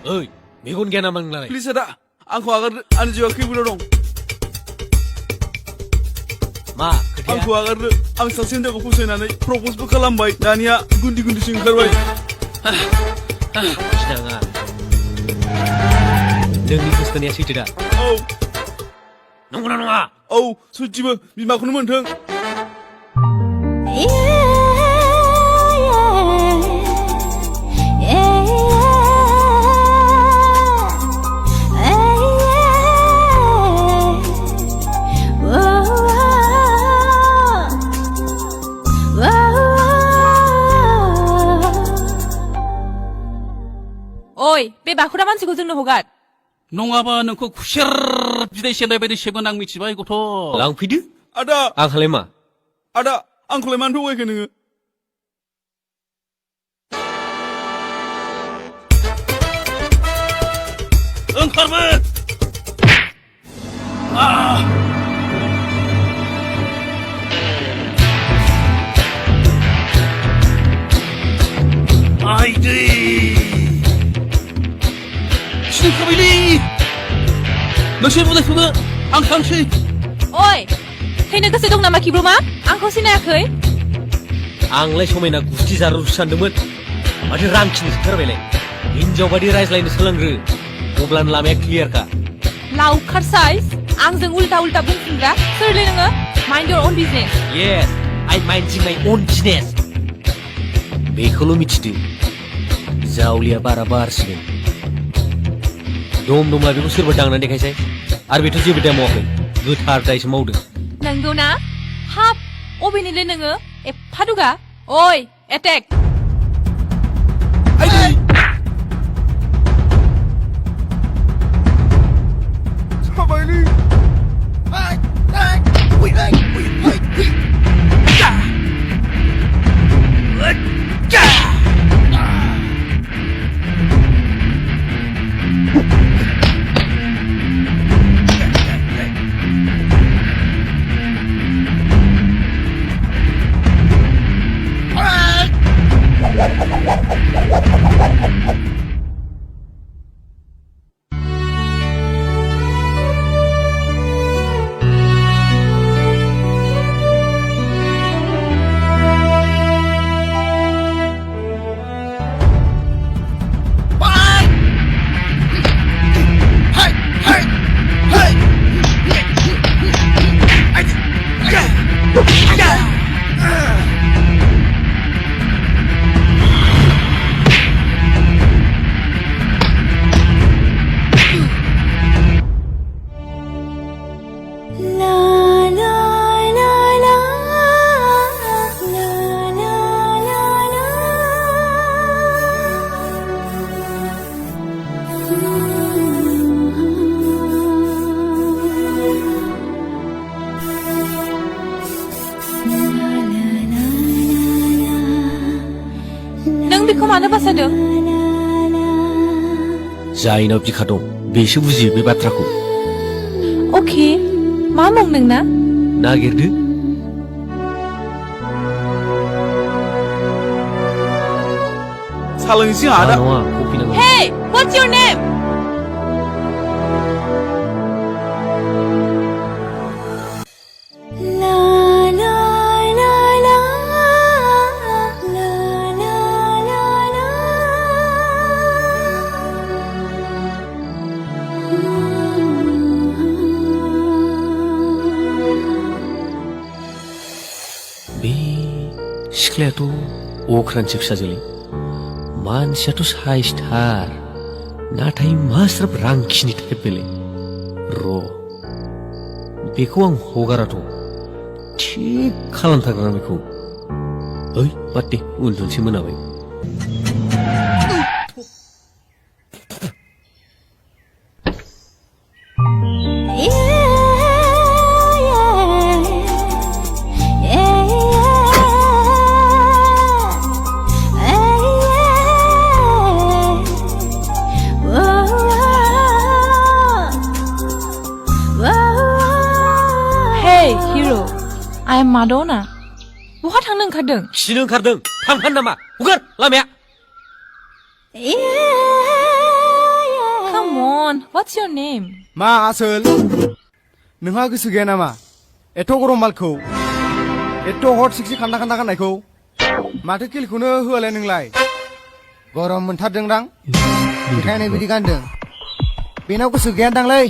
ओइ मेगन गैया नामा नोंलाय प्लिज आदा आंखौ आगारदो आंनि जिउआ खैफोदाव दं मा खोथाया आंखौ आगारदो आं सासे हिनजावखौ फसायनानै प्रप'जबो खालामबाय दानिया गुन्दि गुन्दिसो ओंखारबाय गिनाङा नोंनि गोसोथोनाया सैथो दा औ नंगौना नङा औ सैथोबो बिमाखौनो मोनथों ओइ बे बाखुरा मानसिखौ जोंनो हगार नङाबा नोंखौ खुसेर बिदै सेरनाय बायदि सेबगोन आं मिथिबाय गथ' लांफैदो आदा आंखौलाय मा आदा आंखौलाय मानो थगायखो नोङो ओंखारबो आइदै सिनखाबायलै नोंसोर बुजायखौनो आं थांसै ओइ थैनो गोसो दं नामा किब्रमा आंखौ सिनायाखै आंलाय समायना गुस्थि जारुसो सानदोंमोन माथो रामखिनि सोंथारबायलाय हिनजाव बादि रायज्लायनो सोलोंग्रो अब्लानो लामाया क्लियारखा लावखार साइज आंजों उल्टा उल्टा बुंफिनग्रा सोरलै नोङो mind your own business yes I minding my own business बेखौल' मिथिदो जावलिया बारा बारसिगोन दम दमला बेखौ सोरबा दांनानै देखायसाय आरो बेथ' जेबो दाय मावाखै गोथार दायसो मावदों नंगौना हाब अबेनिलै नोङो एफा दुगा ओइ एटेक साबायलै नों बेखौ मानो बासायदों जायनाव बिखा दं बेसो बुजियो बे बाथ्राखौ अके मा मुं नोंना नागिरदो सालोंसै आदा नङा कफि नांगौ Hey what's your name बे सिख्लायाथ' अख्रांसो फिसाजोलै मानसियाथ' साइसथार नाथाय मा स्राब रांखिनि टाइप बेलाय र' बेखौ आं हगाराथ' थिग खालामथारगोन आं बेखौ ओइ बाद दे उन्दुनोसै मोनाबाय I am Madonna. बहा थांनो ओंखारदों? खिनो ओंखारदों थांफानो नामा हगार लामाया on, what's your name? मा आसोल नोंहा गोसो गैया नामा एथ' गरम मालखौ एथ' हट सिक्सि खान्दा खान्दा गाननायखौ माथो किलखौनो होआलाय नोंलाय गरम मोनथारदोंदां बेखायनो बिदि गानदों बेनाव गोसो गैयादांलै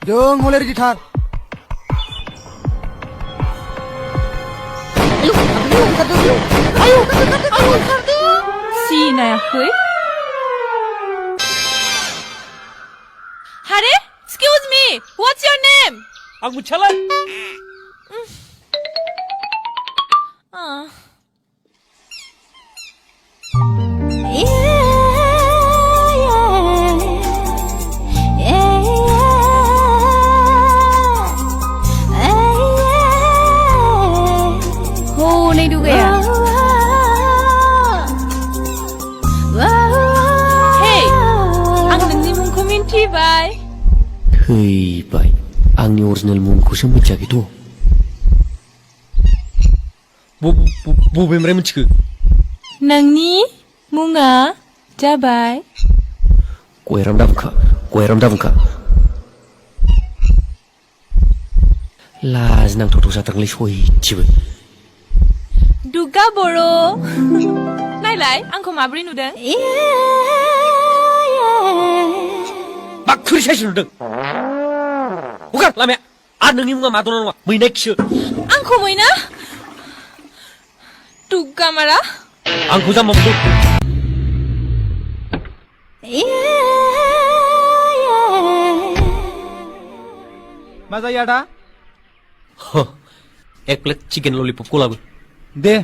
जों हले रेडिथार सिनायाखै? Hare, excuse me, what's your name? आं मिथियालाय Ah. Oh, này được kìa. Hey, ang nagni mong community bay. थैबाय आंनि अरिजिनेल मुंखौसो मिथियाखैथ' बबेनिफ्राय मिथिखो नोंनि मुङा जाबाय गयराम दाबुंखा लाजिनांथावथाव जाथारलै सयथिबो दुगा बर' नायलाय आंखौ माबोरै नुदों बाखुरि साइस नुदों हगार लामाया आरो नोंनि मुङा मा दं नङा मैना खिसो आंखौ मैना दुगा मारा आंखौ जाम्बा मोनदों मा जायो आदा एक प्लेट चिकेन ललिपपखौ लाबो दे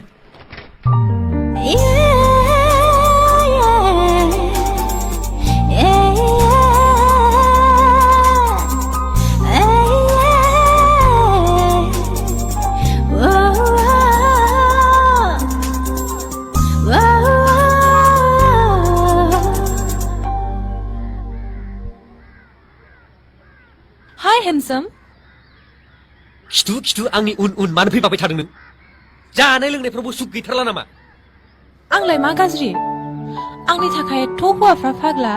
Hi handsome खिथु आंनि उन मानो फैबाय थादों नों जानाय लोंनायफ्रावबो सुख गैथारला नामा आंलाय मा गाज्रि आंनि थाखाय एथ' हौवाफ्रा फाग्ला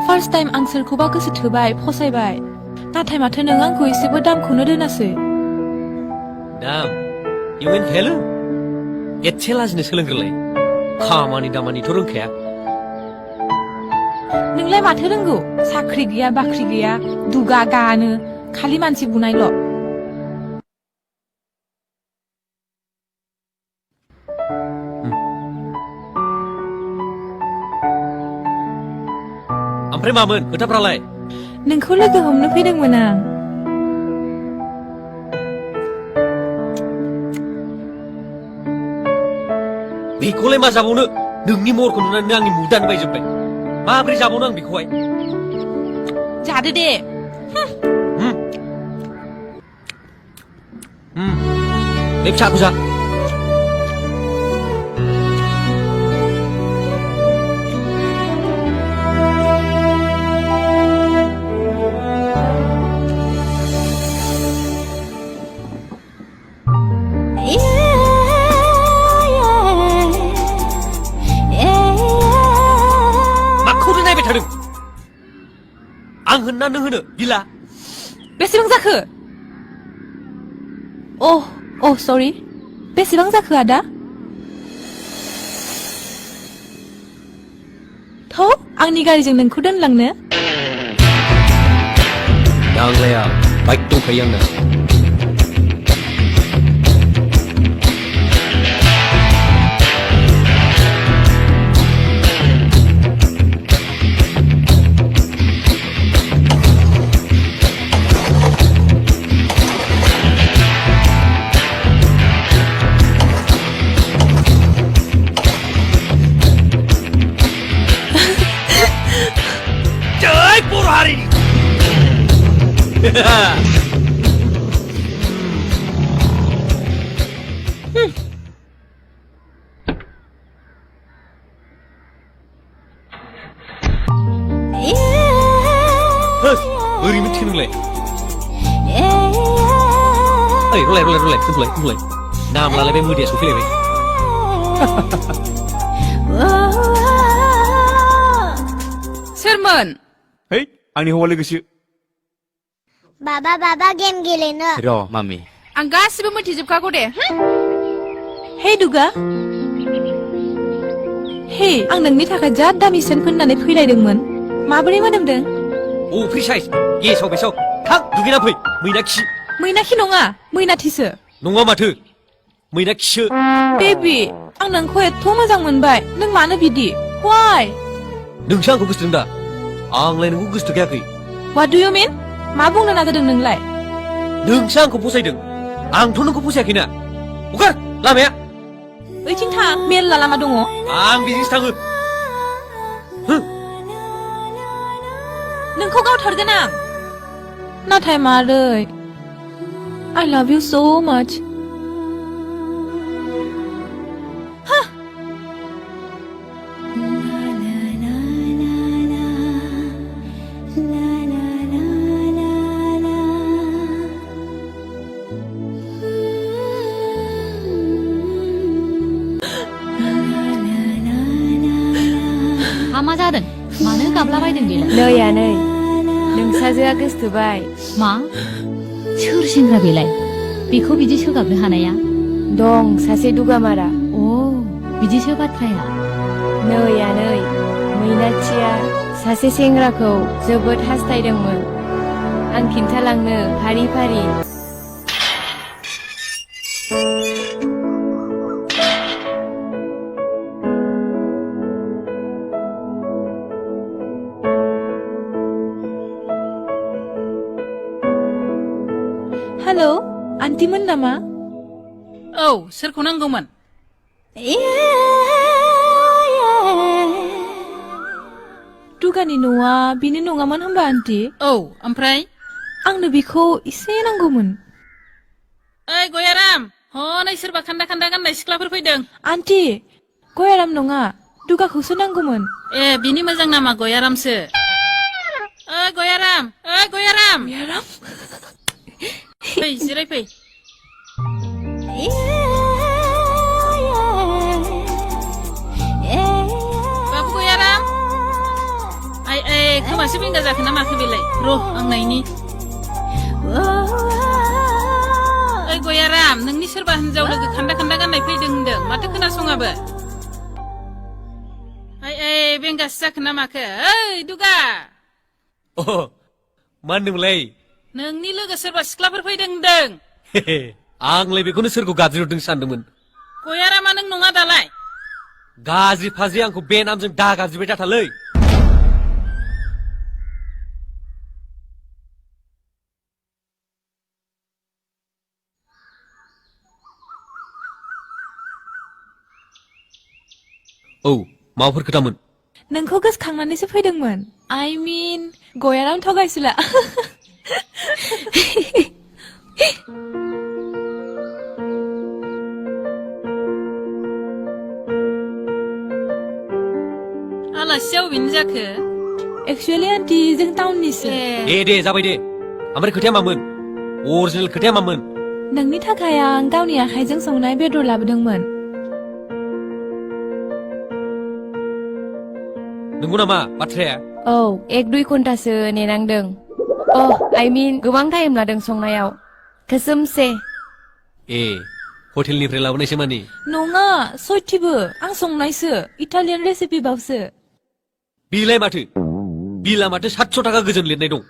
फार्स्ट टाइम आं सोरखौबा गोसो थोबाय फसायबाय नाथाय माथो नों आंखौ एसेबो दामखौनो दोनासै दाम इउ मेन भेलु एसे लाजिनो सोलोंग्रोलाय खामानि दामानिथ' रोंखाया नोंलाय माथो रोंगौ साख्रि गैया बाख्रि गैया दुगा गानो खालि मानसि बुनायल' ओमफ्राय मामोन खोथाफ्रालाय नोंखौ लोगो हमनो फैदोंमोन आं बेखौलाय मा जाबावनो नोंनि महरखौ नुनानै आंनि मुदानो बायजोब्बाय माबोरै जाबावनो आं बेखौहाय जादो दे बे फिसाखौ जा आं होनना नों होनो गिला बेसेबां जाखो अ सरि बेसेबां जाखो आदा थौ आंनि गारिजों नोंखौ दोनलांनो नांलाया बाइक दंखायो आंना ओरैनो थिनलाय ओइ रलाय दोनथ'लाय नाम लालायबाय मोदैया सफैलायबाय सोरमोन सोरमोन है आंनि हौवा लोगोसो बाबा बाबा गेम गेलेनो र' मामि आं गासिबो मिथिजोबखागौ दे हे दुगा हे आं नोंनि थाखाय जा दामि सेन फोननानै फैलायदोंमोन माबोरै मोदोमदों अ फ्रि साइज गेसाव बेसाव थां दुगैना फै मैनाखि मैनाखि नङा मैनाथिसो नङा माथो मैनाखिसो बेबि आं नोंखौ एथ' मोजां मोनबाय नों मानो बिदि वाइ नोंसो आंखौ गोसोथों दा आंलाय नोंखौ गोसोथोखायाखै What do you mean? मा बुंनो नागिरदों नोंलाय नोंसो आंखौ फसायदों आंथ' नोंखौ फसायाखैना हगार लामाया ओइथिं थां मेरला लामा दङ आं बिजोंसो थाङो नोंखौ गावथारगोन आं नाथाय मारै I love you so much मा जादों मानो गाबलाबायदों बेलाय नै आनै नोंसाजोआ गोसोथोबाय मा सोर सेंग्रा बेलाय बेखौ बिदि सोगाबनो हानाया दं सासे दुगामारा अ बिदिसो बाथ्राया नै आनै मैनाथिया सासे सेंग्राखौ जोबोद हास्थायदोंमोन आं खिन्थालांनो फारि फारि हेलौ आन्टिमोन नामा औ सोरखौ नांगौमोन दुगानि न'आ बिनि नङामोन होनबा आन्टि औ ओमफ्राय आंनो बेखौ एसे नांगौमोन ओइ गयाराम हनै सोरबा खान्दा खान्दा गाननाय सिख्लाफोर फैदों आन्टि गयाराम नङा दुगाखौसो नांगौमोन ए बिनि मोजां नामा गयारामसो ओइ गयाराम गयाराम फै जिरायफै बाबु गयाराम आइ खोमासो बेंगा जाखो ना माखो बेलाय र' आं नायनि ओइ गयाराम नोंनि सोरबा हिनजाव लोगो खान्दा खान्दा गाननाय फैदों होनदों माथो खोनासङाबो बेंगासो जाखो ना माखो ओइ दुगा अ मा होनदोंमोनलाय नोंनि लोगो सोरबा सिख्लाफोर फैदों होनदों आंलाय बेखौनो सोरखौ गाज्रि सानदोंमोन गयारामा नों नङा दालाय गाज्रि फाज्रि आंखौ बे नामजों दा गाज्रिबाय दाथालै औ माबाफोर खोथामोन नोंखौ गोसोखांनानैसो फैदोंमोन I mean गयाराम थगायसुला आलासिया अबेनि जाखो एक्चुअली आन्टि जों टाउननिसो दे जाबाय दे ओमफ्राय खोथाया मामोन अरिजिनेल खोथाया मामोन नोंनि थाखाय आं गावनि आखाइजों संनाय बेदर लाबोदोंमोन नंगौ नामा बाथ्राया औ 1-2 घन्टासो नेनांदों I mean गोबां टाइम लादों संनायाव कसमसे ए हटेलनिफ्राय लाबोनायसो माने नङा सयथिबो आं संनायसो इटालियान रेसिपि बावसो बिलाय माथो बिला माथो 700 थाखा गोजोन लिरनाय दं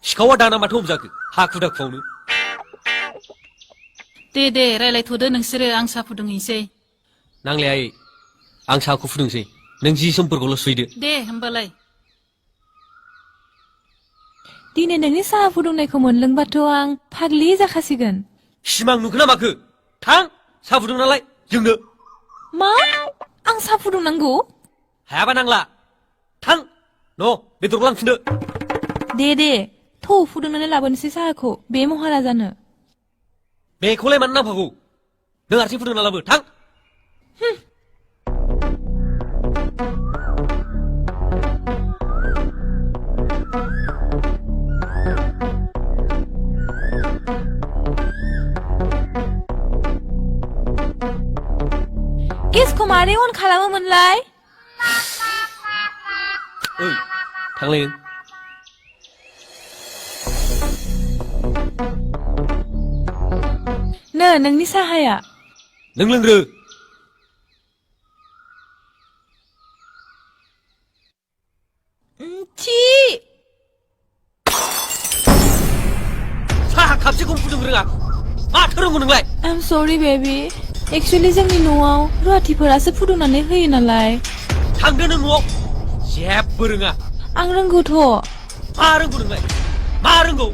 सिखावा दाना माथो हमजाखो हाखु दाखुआवनो दे रायलायथ'दो नोंसोरो आं साहा फुदुंहैसै नांलाया आं साहाखौ फुदुंसै नों जि समफोरखौल' सुइदो दे होमबालाय दिनै नोंनि साहा फुदुंनायखौ मोनलोंबाथ' आं फाग्लि जाखासिगोन सिमां नुखो ना माखो थां साहा फुदुंनालाय जोंनो मा आं साहा फुदुंनांगौ हायाबा नांला थां न' बेदरखौ लांफिनदो दे थौ फुदुंनानै लाबोनोसै साहाखौ बे महाराजानो बेखौलाय मानो नांफागौ नों हारसिं फुदुंना लाबो थां गेसखौ मारै अन खालामोमोनलाय ओइ थांलाय नो नोंनि साहाया नों लोंग्रो थि साहा खापसेखौनो फुदुंनो रोङा माथो रोंगौ नोंलाय I'm sorry baby एक्चुअली जोंनि न'आव रुवाथिफोरासो फुदुंनानै होयो नालाय थांदो नों न'आव जेबो रोङा आं रोंगौथ' मा रोंगौ नोंलाय मा रोंगौ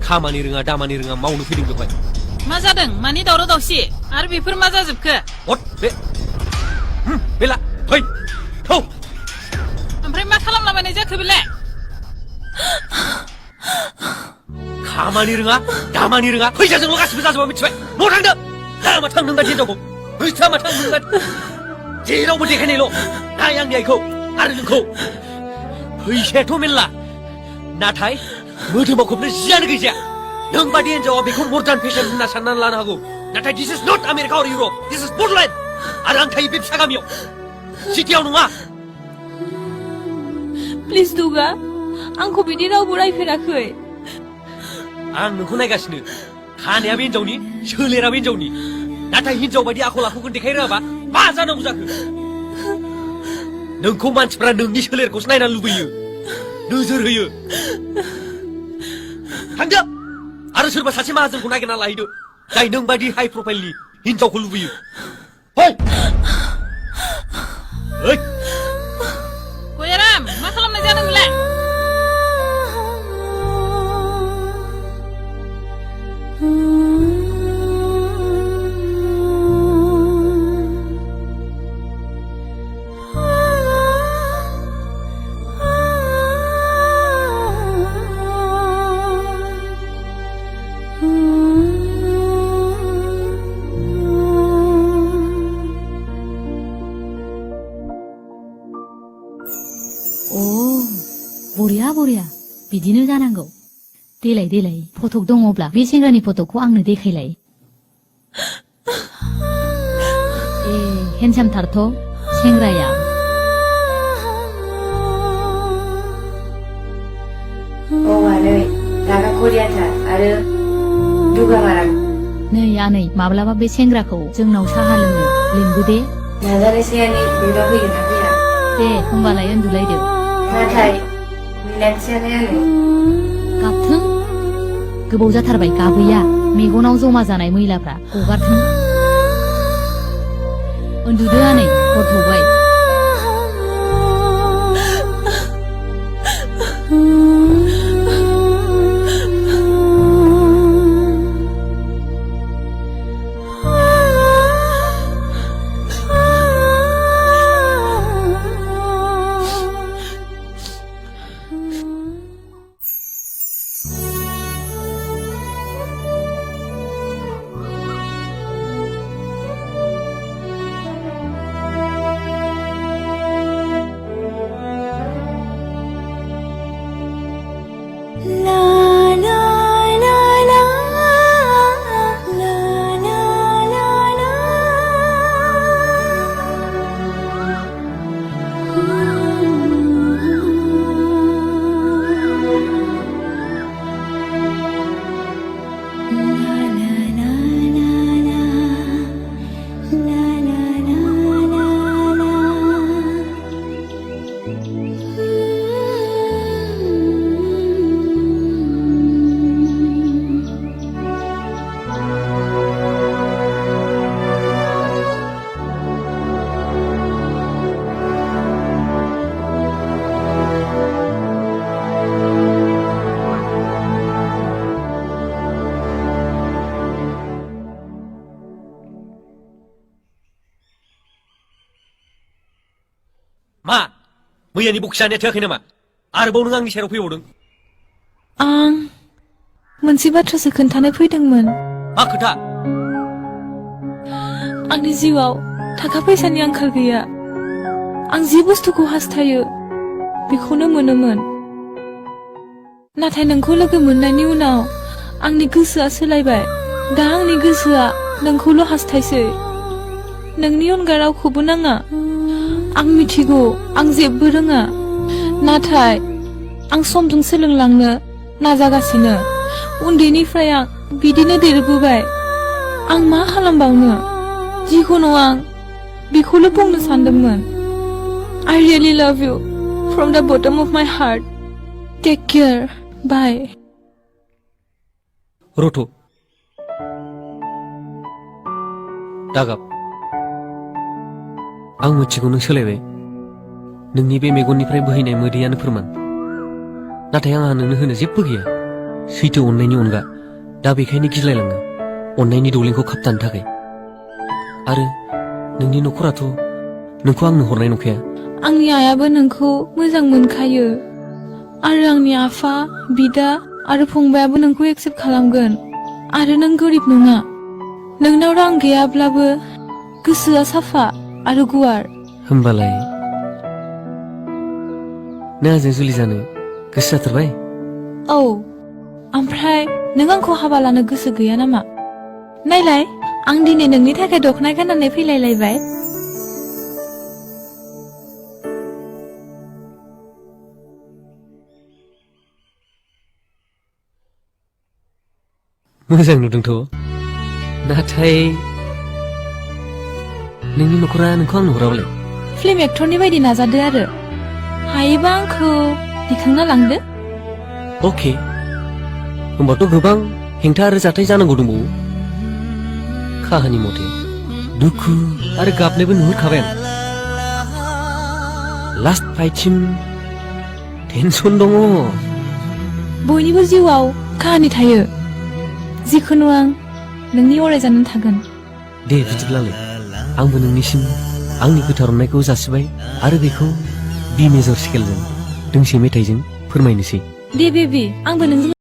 खामानि रोङा दामानि रोङा मावनो फैदों बेवहाय मा जादों मानि दावराव दावसि आरो बेफोर मा जाजोबखो अट बे बेला फै थौ ओमफ्राय मा खालामलाबायनाय जाखो बेलाय खामानि रोङा दामानि रोङा फैसाजोंल' गासिबो जाजोबा मिथिबाय न' थांदो लामा थां नोंबादि हिनजावखौ फैसा मा थां नोंबादि जेरावबो देखायनायल' नाय आंनि आइखौ आरो नोंखौ फैसायाथ' मेरला नाथाय मोदोमाव खोबनो जियानो गैजाया नोंबादि हिनजावा बेखौ मडार्न फेशन होनना साननानै लानो हागौ नाथाय दिस इज नट आमेरिका अर इउरप दिस इज बडलेण्ड आरो आं थायो बे फिसा गामियाव सिटियाव नङा प्लिज दुगा आंखौ बिदि रावबो रायफेराखै आं नोंखौ नायगासिनो खानायाबो हिनजावनि सोलेराबो हिनजावनि नाथाय हिनजाव बायदि आखल आखुखौ देखाय रोङाबा मा जानांगौ जाखो नोंखौ मानसिफ्रा नोंनि सोलेरखौसो नायना लुबैयो नोजोर होयो थांदो आरो सोरबा सासे माहाजोनखौ नागिरना लाहैदो जाय नों बायदि हाइ प्रफाइलनि हिनजावखौ लुबैयो फै ओइ गयाराम मा खालामनाय जादों बेलाय बरिया बिदिनो जानांगौ देलाय देलाय फटक दङब्ला बे सेंग्रानि फटकखौ आंनो देखायलाय ए हेन्डसामथारथ' सेंग्राया आनै रागा खरियाथार आरो दुगामारा नै आनै माब्लाबा बे सेंग्राखौ जोंनाव साहा लोंनो लिंबो दे नाजानोसै आनै बेबा फैगोन ना फैया दे होमबालाय उन्दुलायदो नाथाय मिलानसेयानो आनै गाबथों गोबाव जाथारबाय गाबैया मेगनाव जमा जानाय मैलाफ्रा गगारथों उन्दुदो आनै हर थौबाय मा मैयानि बखि जानाया थोआखै नामा आरोबाव नों आंनि सेराव फैबावदों आं मोनसे बाथ्रासो खोन्थानो फैदोंमोन मा खोथा आंनि जिउआव थाखा फैसानि आंखाल गैया आं जि बुस्थुखौ हास्थायो बेखौनो मोनोमोन नाथाय नोंखौ लोगो मोननायनि उनाव आंनि गोसोआ सोलायबाय दा आंनि गोसोआ नोंखौल' हास्थायसै नोंनि अनगा रावखौबो नाङा आं मिथिगौ आं जेबो रोङा नाथाय आं समजों सोलोंलांनो नाजागासिनो उन्दैनिफ्राय आं बिदिनो देरबोबाय आं मा खालामबावनो जिखुनु आं बेखौल' बुंनो सानदोंमोन I really love you from the bottom of my heart take care bye रथ' दागाब आं मिथिगौ नों सोलायबाय नोंनि बे मेगननिफ्राय बोहैनाय मोदैयानो फोरमान नाथाय आंहा नोंनो होनो जेबो गैया सैथो अननायनि अनगा दा बेखायनो गिलायलाङो अननायनि दौलेंखौ खाबथानो थाखाय आरो नोंनि न'खराथ' नोंखौ आंनो हरनाय नंखाया आंनि आइयाबो नोंखौ मोजां मोनखायो आरो आंनि आफा बिदा आरो फंबायाबो नोंखौ एक्सेप्ट खालामगोन आरो नों गोरिब नङा नोंनाव रां गैयाब्लाबो गोसोआ साफा आरो गुवार होमबालाय नों आंजों जुलि जानो गोसो जाथारबाय औ ओमफ्राय नों आंखौ हाबा लानो गोसो गैया नामा नायलाय आं दिनै नोंनि थाखाय दख'ना गाननानै फैलायलायबाय मोजां नुदोंथ' नाथाय नोंनि न'खरा नोंखौ आंनो हराबालाय फिल्म एक्टरनि बायदि नाजादो आरो हायोबा आंखौ दिखांना लांदो अके होमबाथ' गोबां हेंथा आरो जाथाय जानांगौ दंबावो काहानि मथे दुखु आरो गाबनायबो नुहुरखाबाय आं लास्ट फाइटसिम टेनसन दङ बयनिबो जिउआव काहानि थायो जिखुनु आं नोंनि अरायजानानै थागोन दे बिदिब्लालाय आंबो नोंनिसिम आंनि गोथार अननायखौ जासिबाय आरो बेखौ बि मेजर स्केलजों दोंसे मेथाइजों फोरमायनोसै दे बेबि आंबो नोंजों